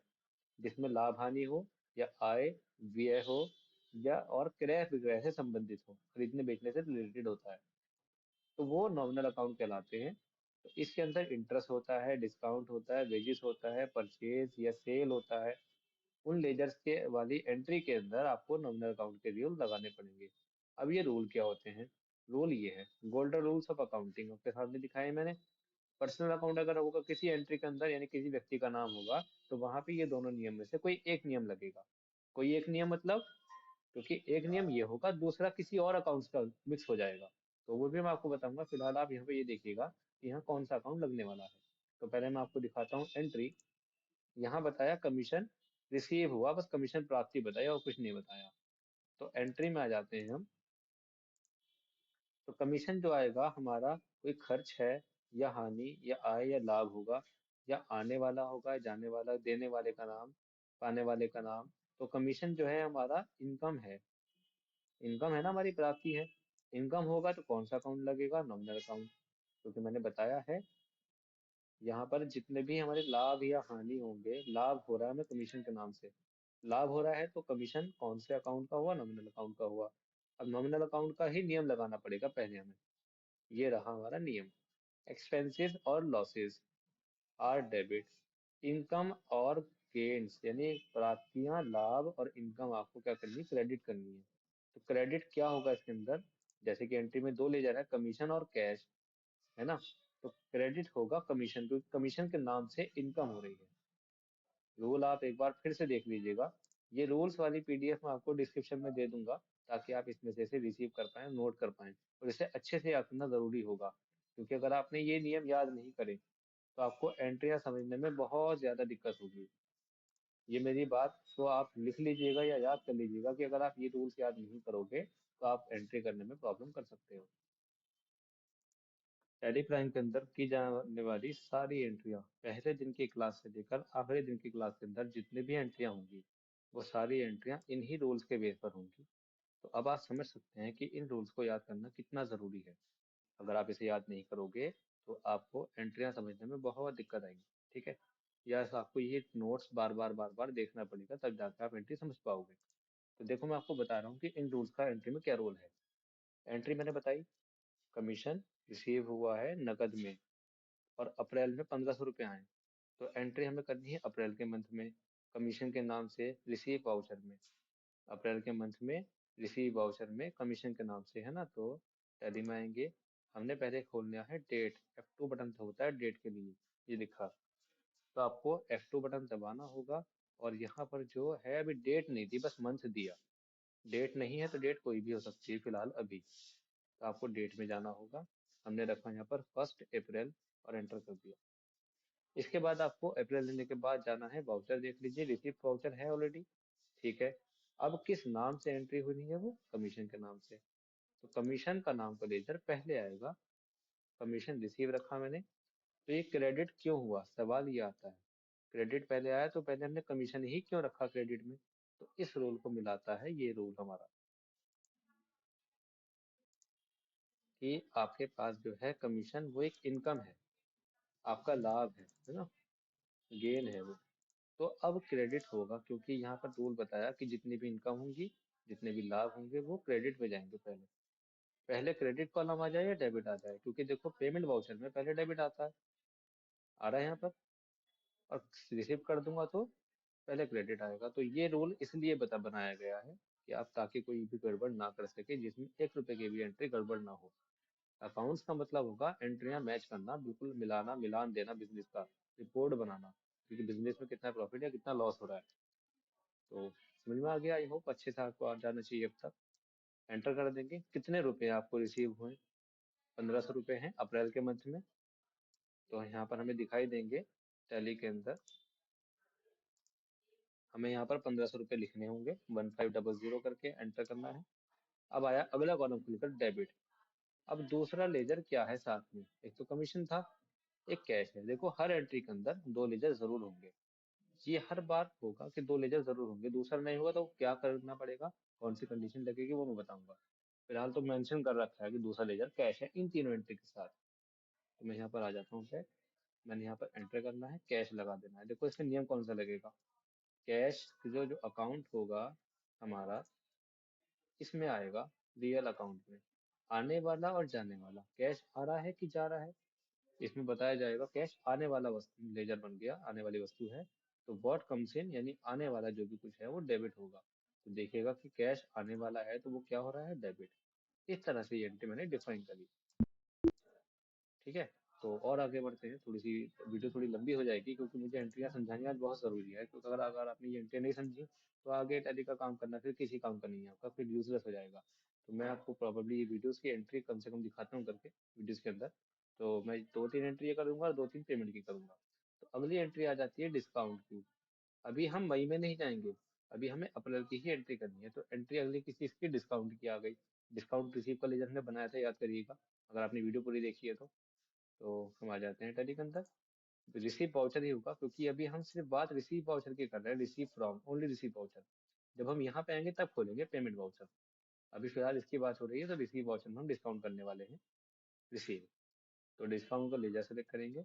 जिसमें लाभ हानि हो या आय व्यय हो, या और क्रय विक्रय से संबंधित हो, खरीदने बेचने से रिलेटेड होता है, तो वो नॉमिनल अकाउंट कहलाते हैं। तो इसके अंदर इंटरेस्ट होता है, डिस्काउंट होता है, वेजेस होता है, परचेज या सेल होता है। उन लेजर्स के वाली एंट्री के अंदर आपको नॉमिनल अकाउंट के रूल लगाने पड़ेंगे। अब ये रूल क्या होते हैं? रूल ये है, गोल्डन रूल्स ऑफ अकाउंटिंग आपके सामने दिखाए मैंने। पर्सनल अकाउंट अगर होगा किसी एंट्री के अंदर, यानी किसी व्यक्ति का नाम होगा, तो वहां पे ये दोनों नियम में से कोई एक नियम लगेगा। कोई एक नियम मतलब, क्योंकि एक नियम ये होगा, दूसरा किसी और अकाउंट्स का मिक्स हो जाएगा। तो वो भी मैं आपको बताऊंगा। फिलहाल आप यहाँ पे ये देखिएगा कि यहाँ कौन सा अकाउंट लगने वाला है। तो पहले मैं आपको दिखाता हूँ एंट्री। यहाँ बताया कमीशन रिसीव हुआ, बस कमीशन प्राप्ति बताया और कुछ नहीं बताया। तो एंट्री में आ जाते हैं हम। तो कमीशन जो आएगा हमारा, कोई खर्च है या हानि या आय या लाभ होगा, या आने वाला होगा, जाने वाला, देने वाले का नाम, पाने वाले का नाम। तो कमीशन जो है हमारा इनकम है। इनकम है ना, हमारी प्राप्ति है। इनकम होगा तो कौन सा अकाउंट लगेगा? Nominal account. क्योंकि मैंने बताया है यहाँ पर जितने भी हमारे लाभ या हानि होंगे, लाभ हो रहा है हमें कमीशन के नाम से, लाभ हो रहा है तो कमीशन कौन से अकाउंट का हुआ? नॉमिनल अकाउंट का हुआ। अब नॉमिनल अकाउंट का ही नियम लगाना पड़ेगा पहले हमें। ये रहा हमारा नियम। एक्सपेंसेस और लॉसेस आर डेबिट। इनकम और गेन्स यानी प्राप्तियां, लाभ और इनकम आपको क्या करनी? क्रेडिट करनी है। तो क्रेडिट क्या होगा इसके अंदर? जैसे कि एंट्री में दो ले जा रहा है, कमीशन और कैश, है ना? तो क्रेडिट होगा कमीशन, क्योंकि कमीशन के नाम से इनकम हो रही है। रूल आप एक बार फिर से देख लीजिएगा। ये रूल्स वाली पीडीएफ मैं आपको डिस्क्रिप्शन में दे दूंगा, ताकि आप इसमें से रिसीव कर पाएं, नोट कर पाएं। और इसे अच्छे से याद करना जरूरी होगा, क्योंकि अगर आपने ये नियम याद नहीं करे तो आपको एंट्रियां समझने में बहुत ज्यादा दिक्कत होगी। ये मेरी बात तो आप लिख लीजिएगा या याद कर लीजिएगा कि अगर आप ये रूल्स याद नहीं करोगे तो आप एंट्री करने में प्रॉब्लम कर सकते हो। टैली प्राइम के अंदर की जाने वाली सारी एंट्रियां, पहले दिन की क्लास से लेकर आखिरी दिन की क्लास के अंदर जितनी भी एंट्रियां होंगी, वो सारी एंट्रियां इन्हीं रूल्स के बेस पर होंगी। तो अब आप समझ सकते हैं कि इन रूल्स को याद करना कितना जरूरी है। अगर आप इसे याद नहीं करोगे तो आपको एंट्रियां समझने में बहुत दिक्कत आएगी। ठीक है? या आपको ये नोट्स बार बार देखना पड़ेगा, तब जाकर आप एंट्री समझ पाओगे। तो देखो मैं आपको बता रहा हूँ कि इन रूल्स का एंट्री में क्या रोल है। एंट्री मैंने बताई, कमीशन रिसीव हुआ है नकद में, और अप्रैल में 1500 रुपये आए। तो एंट्री हमें करनी है अप्रैल के मंथ में, कमीशन के नाम से रिसीव वाउचर में। अप्रैल के मंथ में रिसीव वाउचर में कमीशन के नाम से, है ना? तो टैली में आएंगे। हमने पहले खोलना है डेट, F2 बटन होता है डेट के लिए, ये लिखा। तो आपको F2 बटन दबाना होगा। और यहाँ पर जो है, अभी डेट नहीं दी, बस मंथ दिया। डेट नहीं है तो डेट कोई भी हो सकती है फिलहाल अभी। तो आपको डेट में जाना होगा। हमने रखा यहाँ पर 1 अप्रैल और एंटर कर दिया। इसके बाद आपको अप्रैल लेने के बाद जाना है, वाउचर देख लीजिए, रिसिप्ट वाउचर है ऑलरेडी। ठीक है? अब किस नाम से एंट्री हुई है? वो कमीशन के नाम से। तो कमीशन का नाम का लेजर पहले आएगा। कमीशन रिसीव रखा मैंने। तो ये क्रेडिट क्यों हुआ, सवाल ये आता है। क्रेडिट पहले आया तो पहले हमने कमीशन ही क्यों रखा क्रेडिट में? तो इस रूल को मिलाता है ये रूल हमारा, कि आपके पास जो है कमीशन, वो एक इनकम है, आपका लाभ है ना? गेन है वो। तो अब क्रेडिट होगा, क्योंकि यहाँ पर रूल बताया कि जितनी भी इनकम होंगी, जितने भी लाभ होंगे, वो क्रेडिट में जाएंगे पहले। पहले क्रेडिट कॉलम आ जाए या डेबिट आ जाए? क्योंकि देखो पेमेंट वाउचर में पहले डेबिट आता है, आ रहा है यहाँ पर। और रिसीव कर दूंगा तो पहले क्रेडिट आएगा। तो ये रूल इसलिए बनाया गया है कि आप, ताकि कोई भी गड़बड़ ना कर सके, जिसमें 1 रुपए की भी एंट्री गड़बड़ ना हो। अकाउंट्स का मतलब होगा एंट्रियां मैच करना, बिल्कुल मिलाना, मिलान देना, बिजनेस का रिपोर्ट बनाना, क्योंकि बिजनेस में कितना प्रॉफिट है, कितना लॉस हो रहा है। तो समझ में आ गया, आई होप अच्छे से आपको आ जाना चाहिए अब तक। एंटर कर देंगे कितने रुपए आपको रिसीव हुए। 1500 रुपये हैं अप्रैल के मंथ में। तो यहाँ पर हमें दिखाई देंगे टैली के अंदर। हमें यहाँ पर 1500 रुपये लिखने होंगे, 1500 करके एंटर करना है। अब आया अगला कॉलम खुलकर डेबिट। अब दूसरा लेजर क्या है साथ में? एक तो कमीशन था, एक कैश है। देखो हर एंट्री के अंदर दो लेजर जरूर होंगे। ये हर बार होगा कि दो लेजर जरूर होंगे, दूसरा नहीं होगा तो क्या करना पड़ेगा, कौन सी कंडीशन लगेगी वो मैं बताऊंगा। फिलहाल तो मेंशन कर रखा है कि दूसरा लेजर कैश है इन तीनों एंट्री के साथ। तो मैं यहाँ पर आ जाता हूँ बैक। मैंने यहाँ पर एंटर करना है, कैश लगा देना है। देखो इसमें नियम कौन सा लगेगा? कैश जो जो अकाउंट होगा हमारा, इसमें आएगा रियल अकाउंट में आने वाला और जाने वाला, कैश आ रहा है कि जा रहा है। इसमें बताया जाएगा कैश आने वाला वस्तु लेजर बन गया, आने वाली वस्तु है, तो व्हाट कम्स इन यानी आने वाला जो भी कुछ है वो डेबिट होगा। तो देखिएगा कि कैश आने वाला है तो वो क्या हो रहा है, डेबिट। इस तरह से ये एंट्री मैंने डिफाइन करी। ठीक है, तो और आगे बढ़ते हैं। थोड़ी सी वीडियो थोड़ी लंबी हो जाएगी क्योंकि मुझे एंट्रियां समझानी आज बहुत ज़रूरी है, क्योंकि अगर अगर आपने ये एंट्री नहीं समझी तो आगे टैली का काम करना फिर किसी काम का नहीं है आपका, फिर यूजलेस हो जाएगा। तो मैं आपको प्रॉब्लली ये वीडियोस की एंट्री कम से कम दिखाता हूँ करके वीडियोस के अंदर। तो मैं 2-3 एंट्री ये करूंगा और 2-3 पेमेंट की करूंगा। तो अगली एंट्री आ जाती है डिस्काउंट की। अभी हम मई में नहीं जाएंगे, अभी हमें अप्रैल की ही एंट्री करनी है। तो एंट्री अगली किसी इसकी डिस्काउंट की आ गई। डिस्काउंट रिसीव का लेजर हमने बनाया था, याद करिएगा अगर आपने वीडियो पूरी देखी है तो हम आ जाते हैं टैली के अंदर। रिसीव वाउचर ही होगा क्योंकि अभी हम सिर्फ बात रिसीव वाउचर की कर रहे हैं, receive from only receive voucher. जब हम यहाँ पे आएंगे तब खोलेंगे पेमेंट वाउचर। अभी फिलहाल इसकी बात हो रही है तो रिसीव वाउचर में हम डिस्काउंट करने वाले हैं, रिसीव। तो डिस्काउंट को लेजर सेलेक्ट करेंगे,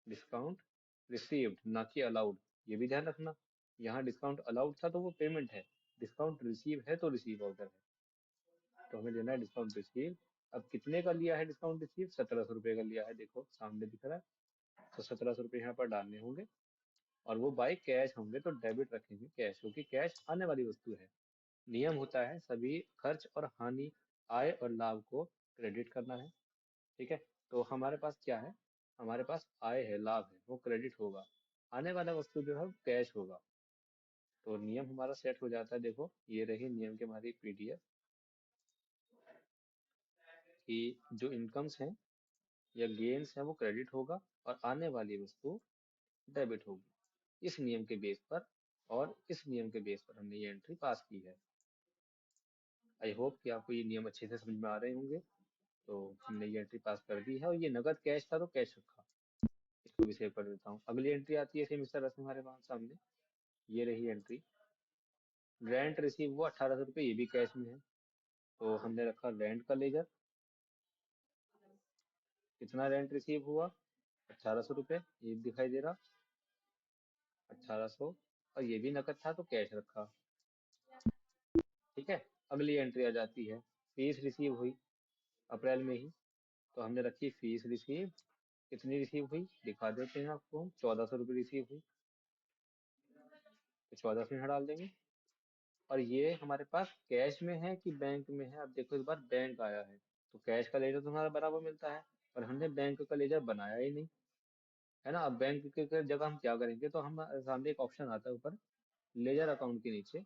डिस्काउंट रिसीव्ड ना कि अलाउड, ये भी ध्यान रखना। यहाँ डिस्काउंट अलाउड था तो वो पेमेंट है, डिस्काउंट रिसीव है तो रिसीव वाउचर है। तो हमें लेना है डिस्काउंट रिसीव। अब कितने का लिया है डिस्काउंट रिसीव, 1700 रुपये का लिया है, देखो सामने दिख रहा है। तो 1700 रुपये यहाँ पर डालने होंगे और वो बाय कैश होंगे तो डेबिट रखेंगे कैश, क्योंकि कैश आने वाली वस्तु है। नियम होता है सभी खर्च और हानि, आय और लाभ को क्रेडिट करना है। ठीक है, तो हमारे पास क्या है, हमारे पास आय है, लाभ है, वो क्रेडिट होगा। आने वाला वस्तु जो है कैश होगा। तो नियम हमारा सेट हो जाता है, देखो ये रही नियम की हमारी पीडीएफ कि जो इनकम्स हैं या गेन्स है वो क्रेडिट होगा और आने वाली वस्तु डेबिट होगी। इस नियम के बेस पर और इस नियम के बेस पर हमने ये एंट्री पास की है। आई होप कि आपको ये नियम अच्छे से समझ में आ रहे होंगे। तो हमने ये एंट्री पास कर दी है और ये नगद कैश था तो कैश रखा। इसको भी सेव कर देता हूँ। अगली एंट्री आती है सेम इस तरह से हमारे पास सामने, ये रही एंट्री। रेंट रिसीव हुआ 1800 रुपये, ये भी कैश में है। तो हमने रखा रेंट का लेजर। कितना रेंट रिसीव हुआ, 1800 रुपये, ये भी दिखाई दे रहा 1800। और ये भी नकद था तो कैश रखा। ठीक है, अगली एंट्री आ जाती है फीस रिसीव हुई अप्रैल में ही, तो हमने रखी फीस रिसीव। कितनी रिसीव हुई दिखा देते हैं आपको, 1400 रुपये रिसीव हुई, तो 1400 यहाँ डाल देंगे। और ये हमारे पास कैश में है कि बैंक में है, अब देखो इस बार बैंक आया है तो कैश का लेजर तो हमारा बराबर मिलता है, पर हमने बैंक का लेजर बनाया ही नहीं, है ना। अब बैंक के जगह हम क्या करेंगे, तो हम सामने एक ऑप्शन आता है ऊपर लेजर अकाउंट के नीचे,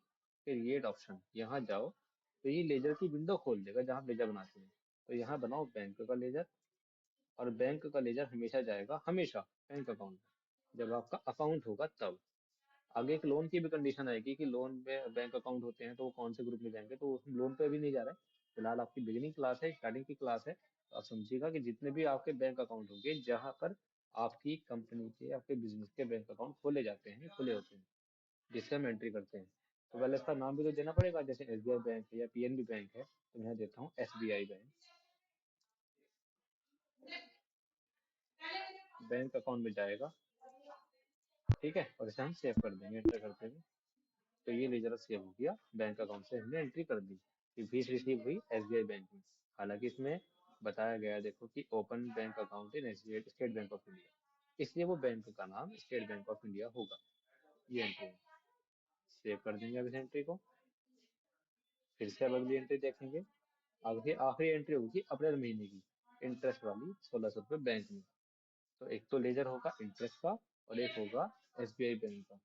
क्रिएट ऑप्शन, यहाँ जाओ तो ये लेजर की विंडो खोल देगा जहाँ आप लेजर बनाते हैं। तो यहाँ बनाओ बैंक का लेजर, और बैंक का लेजर हमेशा जाएगा, हमेशा बैंक अकाउंट में जब आपका अकाउंट होगा तब। आगे एक लोन की भी कंडीशन आएगी कि लोन में बैंक अकाउंट होते हैं तो वो कौन से ग्रुप में जाएंगे, तो उसमें लोन पे अभी नहीं जा रहा है। फिलहाल आपकी बिगिनिंग क्लास है, स्टार्टिंग की क्लास है, तो आप समझिएगा कि जितने भी आपके बैंक अकाउंट होंगे जहाँ पर आपकी कंपनी के आपके बिजनेस के बैंक अकाउंट खोले जाते हैं, खुले होते हैं, जिससे हम एंट्री करते हैं, तो पहले इसका नाम भी तो देना पड़ेगा। जैसे एसबीआई बैंक है या पीएनबी बैंक है, तो मैं यहाँ देता हूँ एसबीआई बैंक। बैंक अकाउंट में जाएगा, ठीक है, और इसे हम सेव कर देंगे एंटर करते हुए। तो ये लेजर सेव हो गया, बैंक अकाउंट से हमने एंट्री कर दी कि फीस रिसीव हुई एसबीआई बैंक में। हालांकि इसमें बताया गया है देखो कि open bank account in SBI state bank of India, इसलिए वो बैंक का नाम स्टेट बैंक ऑफ इंडिया होगा। ये एंट्री सेव कर देंगे अब इस एंट्री को। फिर से अब अगली एंट्री देखेंगे। आगे आखिरी एंट्री होगी अप्रैल महीने की, इंटरेस्ट वाली 1600 रुपये बैंक में। तो एक तो लेजर होगा इंटरेस्ट का और एक होगा एसबीआई बैंक का।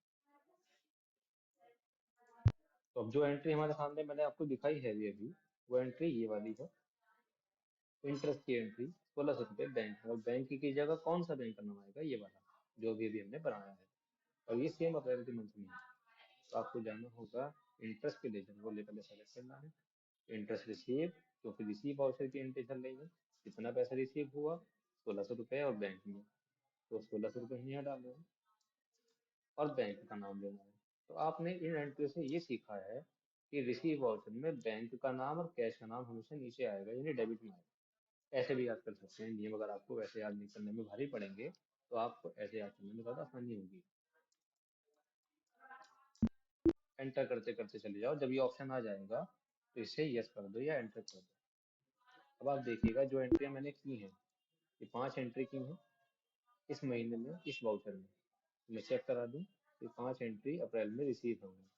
तो अब जो एंट्री हमारे सामने मैंने आपको दिखाई है ये अभी, वो एंट्री ये वाली है, इंटरेस्ट की एंट्री 1600 रुपये बैंक है। और बैंक की जगह कौन सा बैंक का नाम आएगा, ये वाला जो भी अभी हमने बनाया है। और ये सेम अप्रैल के मंथ में है। तो आपको जाना होगा इंटरेस्ट के लेजर वो लेवल सेलेक्ट करना है, इंटरेस्ट रिसीव, तो फिर रिसीव वाउचर की एंट्री चल रही है। कितना पैसा रिसीव हुआ, 1600 रुपये, और बैंक में तो 1600 रुपये यहाँ डाल रहे हैं और बैंक का नाम लेना है। तो आपने इन एंट्री से ये सीखा है कि रिसीव वाउचर में बैंक का नाम और कैश का नाम हमेशा नीचे आएगा, यानी डेबिट में आएगा। ऐसे भी याद कर सकते हैं नियम, अगर आपको वैसे याद नहीं करने में भारी पड़ेंगे तो आपको ऐसे याद करने में ज़्यादा आसानी होगी। एंटर करते करते चले जाओ, जब ये ऑप्शन आ जाएगा तो इसे यस कर दो या एंटर कर दो। अब आप देखिएगा जो एंट्रियां मैंने की हैं, ये 5 एंट्री की हैं इस महीने में इस वाउचर में। मैं चेक करा दूं, ये 5 एंट्री अप्रैल में रिसीव होंगी।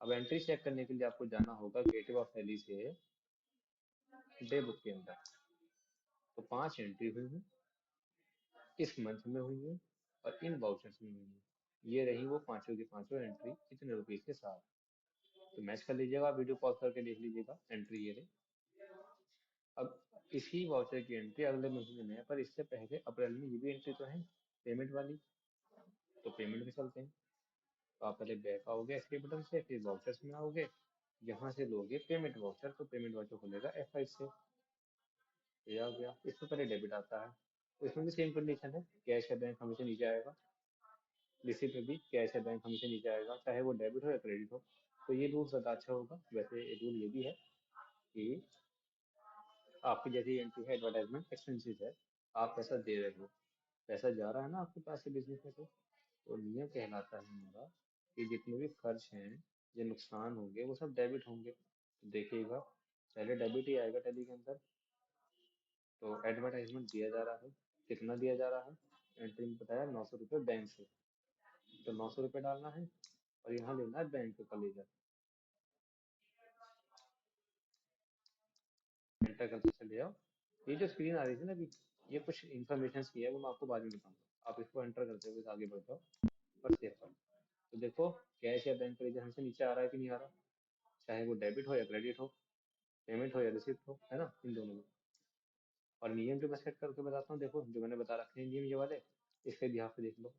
अब एंट्री चेक करने के लिए आपको जाना होगा गेटवे ऑफ दिल्ली से डे बुक के अंदर। तो 5 एंट्री हुई हैं इस मंथ में हुई हैं और इन वाउचर्स में हुई हैं। ये रही वो पांचों की पांचों एंट्री इतने रुपीज के साथ। तो मैच कर लीजिएगा, वीडियो पॉज करके देख लीजिएगा, एंट्री ये रही। अब इसी वाउचर की एंट्री अगले महीने में है, पर इससे पहले अप्रैल में ये भी एंट्री तो है पेमेंट वाली। तो पेमेंट में चलते हैं। तो आप पहले बैक आओगे एस्केप बटन से, फिर वाउचर्स में आओगे, यहाँ से लोगे पेमेंट वाउचर, तो पेमेंट वाउचर खुलेगा F5 से। ये आ गया, इससे पहले डेबिट आता है। तो इसमें भी सेम कंडीशन है, कैश या बैंक हमेशा नीचे आएगा। रिसिप्ट में भी कैश या बैंक हमेशा नीचे आएगा, चाहे वो डेबिट हो या क्रेडिट हो। तो ये रूल ज़्यादा अच्छा होगा। वैसे रूल ये भी है कि आपकी जैसी एंट्री है एडवर्टाइजमेंट एक्सपेंसिस है, आप पैसा दे रहे हो, पैसा जा रहा है ना आपके पास से बिजनेस में से, तो नियम कहलाता है हमारा कि जितने भी खर्च हैं, जो नुकसान होंगे, वो सब डेबिट होंगे। तो देखिएगा पहले डेबिट ही आएगा टैली के अंदर। तो एडवर्टाइजमेंट दिया जा रहा है, कितना दिया जा रहा है, एंट्री में बताया 900 रुपये बैंक से। तो 900 रुपये डालना है और यहाँ लेना है बैंक का लेजर, एंटर करके चले जाओ। ये जो स्क्रीन आ रही थी ना अभी, ये कुछ इन्फॉर्मेशन की है, वो मैं आपको बाद में बताऊंगा। आप इसको एंटर करते हुए आगे बढ़ जाओ और सेव कर। तो देखो कैश या बैंक का लेजर हमसे नीचे आ रहा है कि नहीं आ रहा, चाहे वो डेबिट हो या क्रेडिट हो, पेमेंट हो या रिसिप्ट हो, है ना, इन दोनों में। और नियम जो मैं सेट करके बताता हूँ, देखो जो मैंने बता रखे हैं नियम ये वाले, इसके भी यहाँ पे देख लो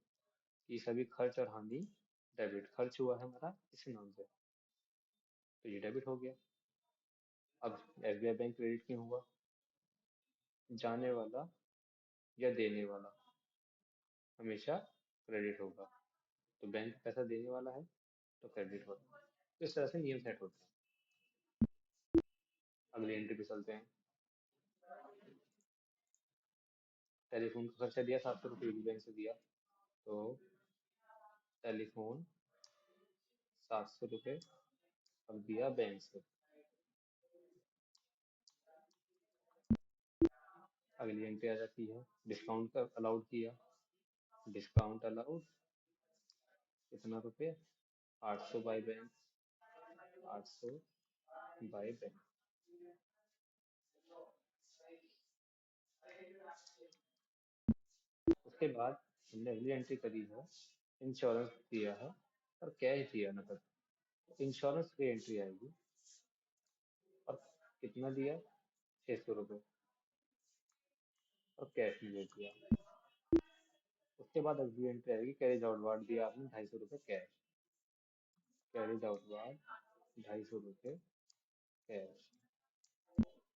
कि सभी खर्च और हानि डेबिट, खर्च हुआ है हमारा इस नाम से, तो ये डेबिट हो गया। अब SBI बैंक क्रेडिट क्यों हुआ, जाने वाला या देने वाला हमेशा क्रेडिट होगा। तो बैंक पैसा देने वाला है तो क्रेडिट होगा। तो इस तरह से नियम सेट होते हैं। अगली एंट्री पे चलते हैं। टेलीफोन का खर्चा दिया 700 रुपये बैंक से दिया, तो टेलीफोन 700 रुपये अब दिया बैंक से। अगली एंट्री आ जाती है, डिस्काउंट का अलाउड किया, डिस्काउंट अलाउड कितना रुपये, 800 बाई बैंक, 800 बाई बैंक। उसके बाद हमने अगली एंट्री करी है, इंश्योरेंस दिया है और कैश दिया नकद। इंश्योरेंस की एंट्री आएगी और कितना दिया, 600 रुपये, और कैश में दे दिया। उसके बाद अगली एंट्री आएगी, कैरेज आउट वार्ड दिया आपने 250 रुपये कैश, कैरेज आउट वार्ड 250 रुपये कैश।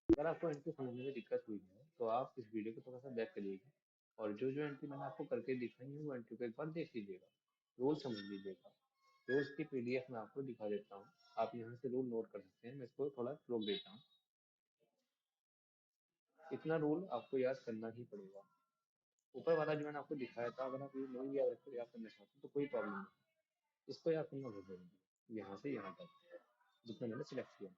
अगर आपको एंट्री समझने में दिक्कत हुई है तो आप इस वीडियो को थोड़ा सा बैक करिएगा और जो जो एंट्री मैंने आपको करके दिखाई है वो एंट्री को एक बार देख लीजिएगा, रूल समझ लीजिएगा। रूल्स की PDF मैं आपको दिखा देता हूँ, आप यहाँ से रूल नोट कर सकते हैं, मैं इसको थोड़ा रोक देता हूँ। इतना रूल आपको याद करना ही पड़ेगा। ऊपर वाला जो मैंने आपको दिखाया था, अगर आप ये नहीं याद रखते, याद करना चाहते हैं तो कोई प्रॉब्लम नहीं, इसको याद करना भूल जाएंगे यहाँ से यहाँ तक जितना मैंने सिलेक्ट किया।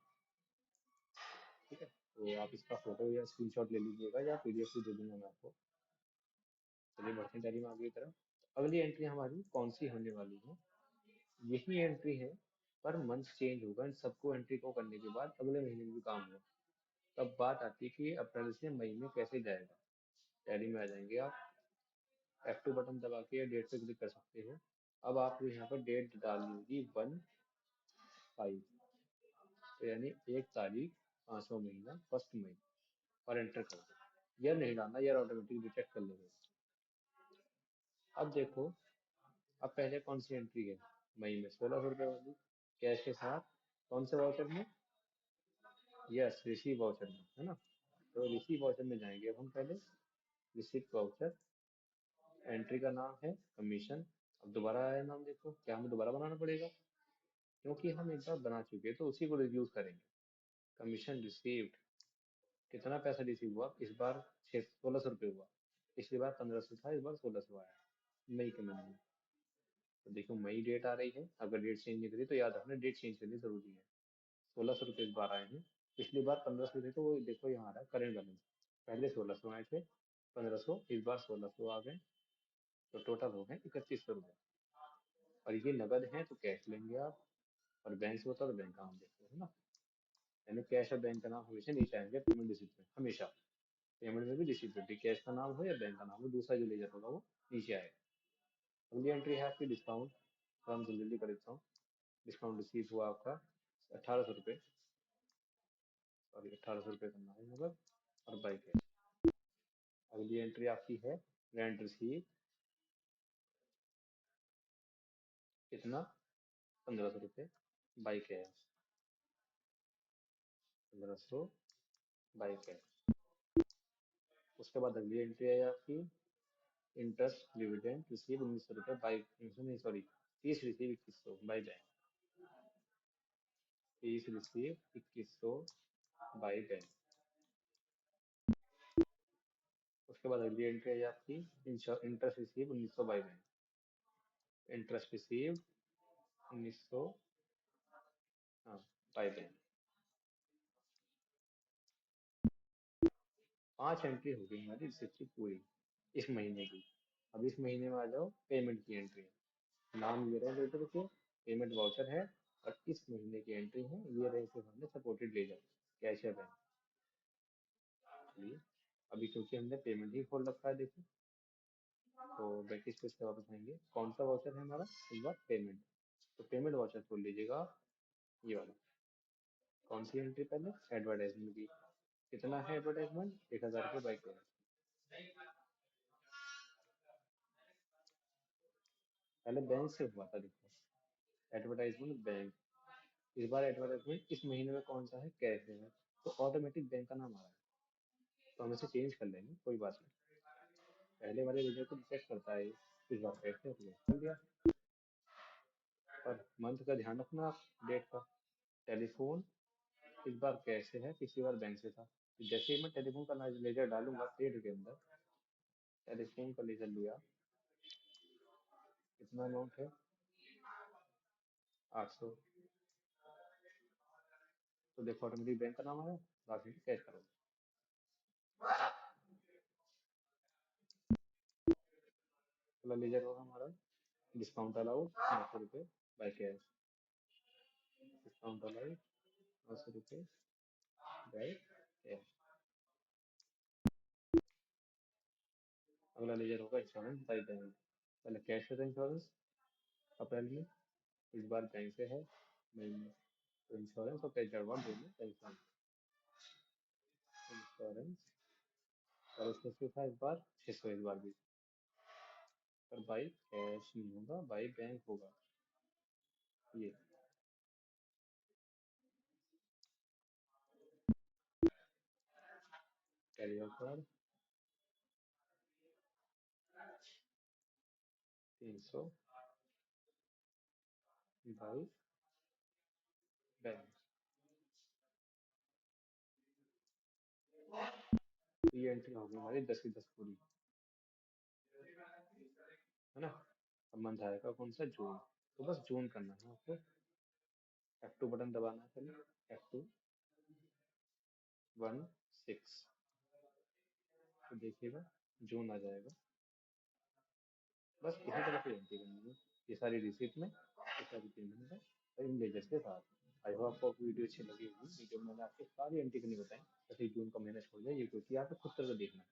ठीक है, तो आप इसका फोटो या स्क्रीनशॉट ले लीजिएगा या PDF भी दे दूंगा मैं आपको। चलिए बढ़ते हैं टैली में आगे की तरफ। अगली एंट्री हमारी कौन सी होने वाली है, यही एंट्री है, पर मंथ चेंज होगा। इन सबको एंट्री को करने के बाद अगले महीने में भी काम होगा। तब बात आती है कि अप्रैल से मई में कैसे जाएगा। टैली में आ जाएंगे आप, F2 बटन दबा के या डेट पे क्लिक कर सकते हैं। अब आपको यहाँ पर डेट डालनी होगी 1/5, तो यानी 1 तारीख 5वां महीना 1 मई, और एंटर कर दो। यह नहीं डालना, यह ऑटोमेटिक डिटेक्ट कर लेगा। अब देखो, अब पहले कौन सी एंट्री है, मई में 1600 रुपये वाली कैश के साथ, कौन से वाउचर में, यस रिसीव वाउचर में, है ना। तो रिसीव वाउचर में जाएंगे अब हम पहले, रिसीव वाउचर, एंट्री का नाम है कमीशन। अब दोबारा आया नाम, देखो क्या हमें दोबारा बनाना पड़ेगा, क्योंकि हम एक बार बना चुके हैं तो उसी को रिड्यूस करेंगे। कमीशन रिसीव्ड, कितना पैसा रिसीव हुआ इस बार, 1600 रुपये हुआ। पिछली बार 1500 था, इस बार 1600 आया मई के महीने में। तो देखो मई डेट आ रही है, अगर डेट चेंज नहीं करी तो याद रखना डेट चेंज करनी जरूरी है। 1600 रुपये इस बार आए हैं। पिछली बार 1500 थे, तो वो देखो यहाँ आ रहा है करेंट बैलेंस। पहले 1600 आए थे, 1500, इस बार 1600 आ गए, तो टोटल हो गए 3100 रुपये। और ये नगद है तो कैश लेंगे आप, और बैंक से होता है तो बैंक का नाम देखते हैं ना। यानी कैश और बैंक का नाम हमेशा नीचे आएंगे पेमेंट रिसिप्ट में, हमेशा। पेमेंट में भी रिसिप्ट में भी कैश का नाम हो या बैंक का नाम हो, दूसरा जो लेजर होगा वो नीचे आएगा। अगली एंट्री है आपकी डिस्काउंट। तो हम जल्दी कर देता हूँ। डिस्काउंट रिसीव हुआ आपका 1800 रुपये, सॉरी 1800 रुपये करना है मगर, और बाई कैश। अगली एंट्री आपकी है रेंट रिसीव, कितना, 1500 रुपये, बाई कैश, 1500 बाई कैश। उसके बाद अगली एंट्री है आपकी इंटरेस्ट डिविडेंड रिसीव 1900 रुपये बाई, नहीं sorry, fees receive 2100 by bank, fees receive 2100 by bank. उसके बाद अगली एंट्री है आपकी interest receive 1900 by bank, interest receive 1900, हाँ, बाई बैंक। 5 एंट्री हो गई हमारी रिसिप्ट की पूरी इस महीने की। अब इस महीने में आ जाओ पेमेंट की एंट्री। नाम ये रहे लेटर के, पेमेंट वाउचर है, और इस महीने की एंट्री है ये रहे, सिर्फ हमने सपोर्टेड लेजर, कैश है बैंक। चलिए, अभी क्योंकि हमने पेमेंट ही खोल रखा है देखो, तो बैक स्पेस पे वापस आएंगे। कौन सा वाउचर है हमारा इस बार, पेमेंट। तो पेमेंट वाउचर खोल लीजिएगा आप, ये वाला। कौन सी एंट्री पहले, एडवर्टाइजमेंट की। कितना है एडवर्टाइजमेंट, 1000 रुपये बाई कैश। पहले बैंक से हुआ था देखो, एडवर्टाइजमेंट बैंक। इस बार एडवर्टाइजमेंट इस महीने में कौन सा है, कैश है, तो ऑटोमेटिक बैंक का नाम आ रहा है, तो हम इसे चेंज कर लेंगे, कोई बात नहीं। पहले वाले वीडियो को चेक करता है, इस बार कैश है तो कर दिया। पर मंथ का ध्यान रखना आप, डेट का। टेलीफोन इस बार कैश से है, पिछली बार बैंक से था। तो जैसे ही मैं टेलीफोन का लेजर डालूंगा पेड के अंदर, टेलीफोन का लेजर लिया, कितना अमाउंट है, 800। तो देखो ऑटोमेटिक बैंक का नाम आया, बाकी कैश करो। अगला लेजर होगा हमारा डिस्काउंट अलाउड 900 रुपये बाई कैश, डिस्काउंट अलाउड 900 रुपये बाई कैश। अगला लेजर होगा इंश्योरेंस बाई बैंक। पहले कैश से था इंश्योरेंस अप्रैल में, इस बार बैंक से है मई में। तो इंश्योरेंस और कैश एडवांस दोनों का इंश्योरेंस, और उसमें से था इस बार 600, इस बार भी। पर बाई कैश नहीं होगा, बाई बैंक होगा ये। Carry offer 300 by bank. ये एंट्री होगी हमारी 10 की 10 पूरी, है ना। अब मंथ आएगा कौन सा, जून। तो बस जून करना है आपको, F2 बटन दबाना है पहले, F2 16, तो देखिएगा जून आ जाएगा। बस इसी तरह से एंट्री करनी है, ये सारी रिसीप्ट में, ये सारी पेमेंट है, और इन लेजर्स के साथ। आई होप आपको वीडियो अच्छी लगी होगी। वीडियो में मैंने आपको सारी एंट्री करनी बताई, जैसे जून का महीना छोड़ दिया, ये क्योंकि आपको खुद करके देखना है।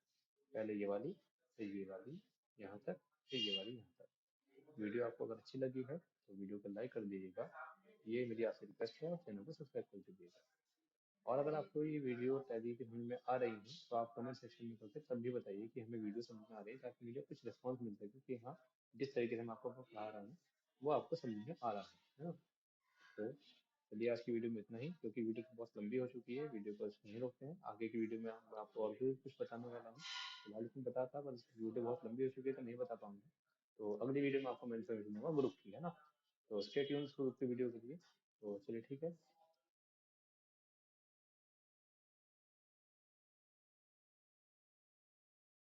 पहले ये वाली, फिर ये वाली यहाँ तक, फिर ये वाली यहाँ तक। वीडियो आपको अगर अच्छी लगी है तो वीडियो को लाइक कर दीजिएगा, ये मेरी आपसे रिक्वेस्ट है, और चैनल को सब्सक्राइब कर दीजिएगा। और अगर आपको ये वीडियो टैली की समझ में आ रही है तो आप कमेंट सेक्शन में करके तब भी बताइए कि हमें वीडियो समझ में आ रही है, ताकि मुझे कुछ रिस्पॉन्स मिल सके कि हाँ, जिस तरीके से मैं आपको पढ़ा रहा हूँ वो आपको समझ में आ रहा है ना। तो चलिए आज की वीडियो में इतना ही, क्योंकि वीडियो बहुत लंबी हो चुकी है, वीडियो को यहीं रोकते हैं। आगे की वीडियो में मैं आपको और भी कुछ बताने वाला हूँ, फिलहाल इसमें बताता, पर वीडियो बहुत लंबी हो चुकी है तो नहीं बता पाऊंगा। तो अगली वीडियो में आपको मैं इन्फॉर्मेशन दूंगा ग्रुप की, है ना। तो स्टे ट्यून्ड ग्रुप की वीडियो के लिए। तो चलिए ठीक है।